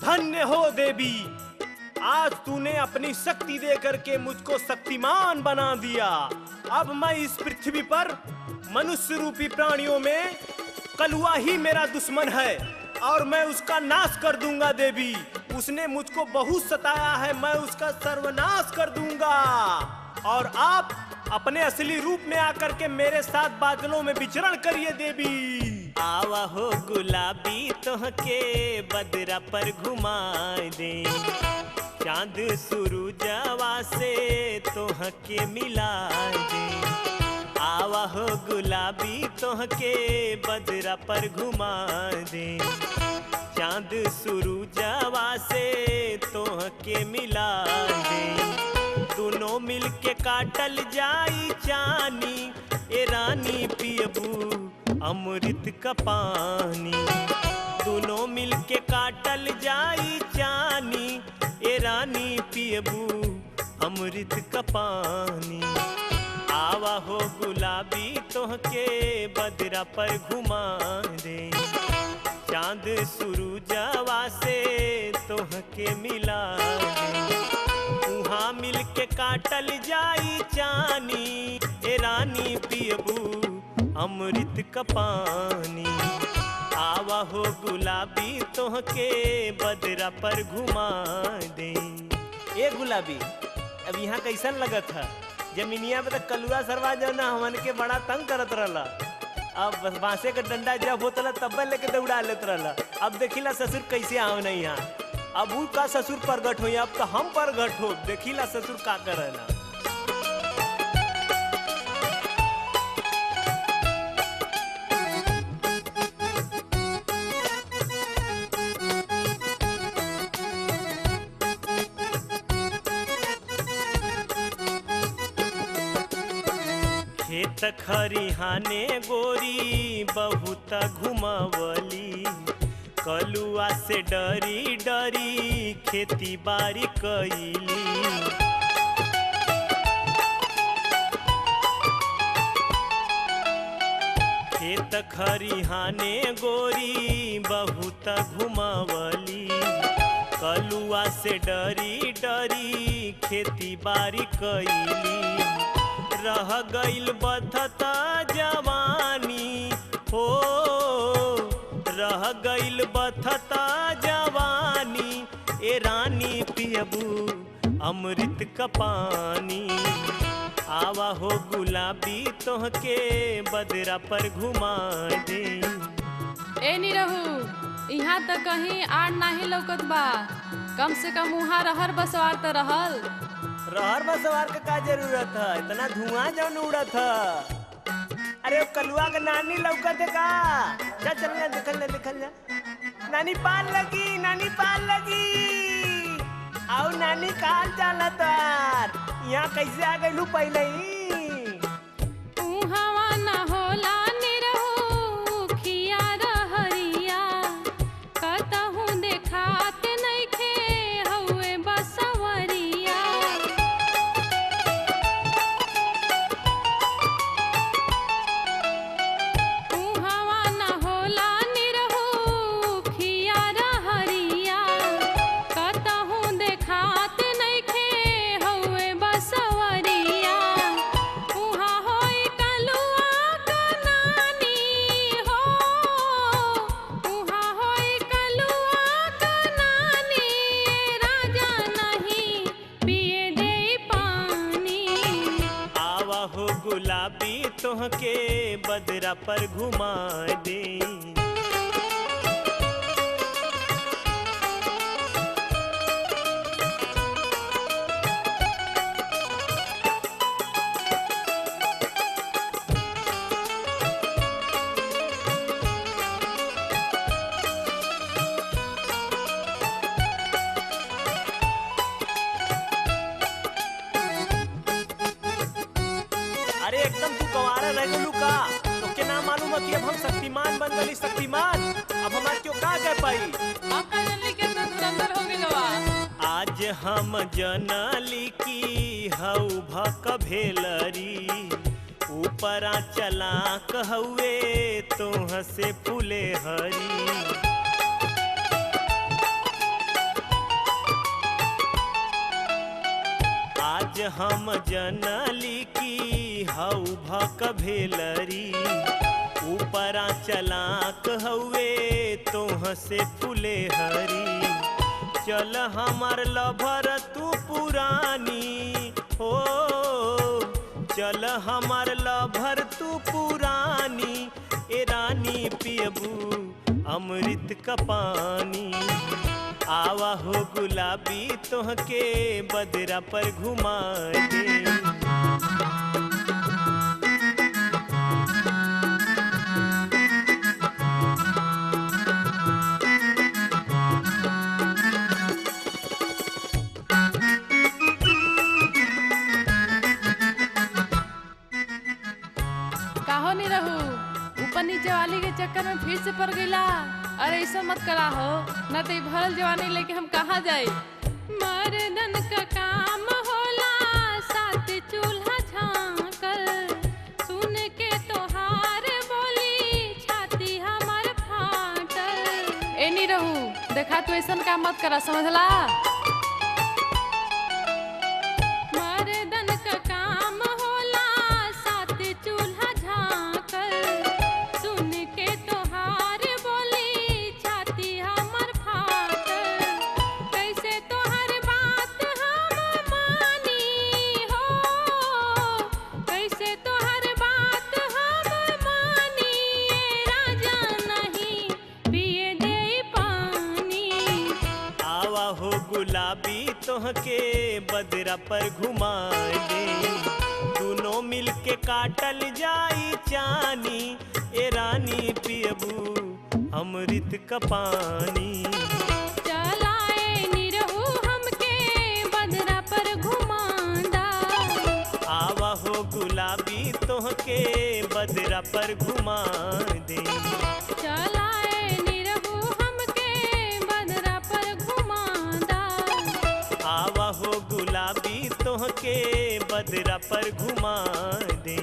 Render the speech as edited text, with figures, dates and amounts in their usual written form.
धन्य हो देवी, आज तूने अपनी शक्ति दे करके मुझको शक्तिमान बना दिया। अब मैं इस पृथ्वी पर मनुष्य रूपी प्राणियों में कलुआ ही मेरा दुश्मन है और मैं उसका नाश कर दूंगा देवी। उसने मुझको बहुत सताया है, मैं उसका सर्वनाश कर दूंगा। और आप अपने असली रूप में आकर के मेरे साथ बादलों में विचरण करिए देवी। आवा हो गुलाबी तोहके बदरा पर घुमाए दे, चांद सुरुजवा से तोहके मिलाए दे। आवा हो गुलाबी तोहके बदरा पर घुमा दे, चांद सुरुजवा से तोहके मिला दे। दोनों मिल के काटल जाई चानी, ए रानी पियबू अमृत का पानी। दोनों मिल के काटल जाई चानी, ए रानी पियबू अमृत का पानी। आवा हो गुलाबी तोहके बदरा पर घुमा दे, चांद सुरुजवा से तोहके मिला दे। वहाँ मिल के काटल जाई चानी, ए रानी पियबू अमृत का पानी। आवा हो गुलाबी तोहके बदरा पर घुमा दे। ए गुलाबी, अब यहाँ कैसन लगत है? जमीनिया पे तो कलुआ सरवा जो ना हमन के बड़ा तंग करत रहला। अब बांसे का डंडा जब होता तब लेके दौड़ा लेत रहला। अब देखिला ससुर कैसे आव नहीं यहाँ। अब वो का ससुर प्रगट हो, अब तो हम प्रगट हो। देखिला ससुर का करना। खेत खरिहाने गोरी बहुत घुमावली, कलुआ से डरी डरी खेती बाड़ी कैली। खेत खरिहाने गोरी बहुत घुमावली, कलुआ से डरी डरी खेती बाड़ी कैली। रह गईल बधता जवानी हो, रह गईल बधता जवानी, ए रानी पियबू अमृत का पानी। आवा हो गुलाबी तोहके बदरा पर घुमा दे। ए निरहू, यहाँ तक कहीं आड़ नाही लौकत बा। कम से कम वहाँ रहर बसवार तो रहल। रहर बसवार का जरूरत है? इतना धुआं जौन उड़त है। अरे वो कलुआ का नानी लौकत है का? जा चल जा, दिखल जा दिखल जा। नानी पाल लगी, नानी पाल लगी। आओ नानी काल जाला तार। यहाँ कैसे आ गई लू पहले ही? हवा न होला निरहू खिया रहरिया, कतहू देखात नइखे हउए बसवरिया। हवा न होला निरहू खिया रहरिया, कतहू देखात नइखे हउए बसवरिया। उहाँ होई कलुआ का नानी हो, उहाँ होई कलुआ का नानी, राजा नहीं पिए दे पानी। आवा हो गुलाबी तोहके बदरा पर घुमा दे। अरे एकदम तू गवारा रह गलू का? तो क्या नाम मालूम है कि अब हम शक्तिमान बन गली शक्तिमान। अब हमारे क्यों का कर पाई? आप का जल्दी कितना धुरंधर हो गइल बा। आज हम जनली की हऊ भक भेलरी, ऊपरा चला कहवे तोह से फूले हरी। हम जनली की हऊ भक भेलरी ऊपरा चलाक हउए तोह से फूले हरी चल हमार लभर तू पुरानी हो चल हमार लभर तू पुरानी ए रानी पियबू अमृत का पानी आवा हो गुलाबी तोहके बदरा पर घुमा दे काहो नहीं रहू ऊपर नीचे वाली के चक्कर में फिर से पड़ गईला। अरे ऐसा मत करा हो न तो भरल जवानी लेके हम कहाँ जाए। मर्दन का काम होला साथ चूल्हा झांकल सुन के तोहार बोली छाती हमार फाटल। ए नहीं रहू देखा तू ऐसा काम मत करा समझला। मर्दन का काम होला साथ चूल्हा झांकल सुन के तोहार बोली छाती हमर फाटल। कैसे तोहर बात हम मानी हो कैसे तोहर बात हम मानी ये राजा नहीं पिए दे पानी। आवा हो गुलाबी तोहके बदरा पर घुमा दे दोनों मिल के काटल जाई चानी ए रानी पियबू अमृत का पानी। चलाए निरहू हमके बदरा पर घुमांदा आवा हो गुलाबी तोहके बदरा पर घुमा दे चलाए निरहू हमके बदरा पर घुमांदा आवा हो गुलाबी तोहके बदरा पर घुमा दे।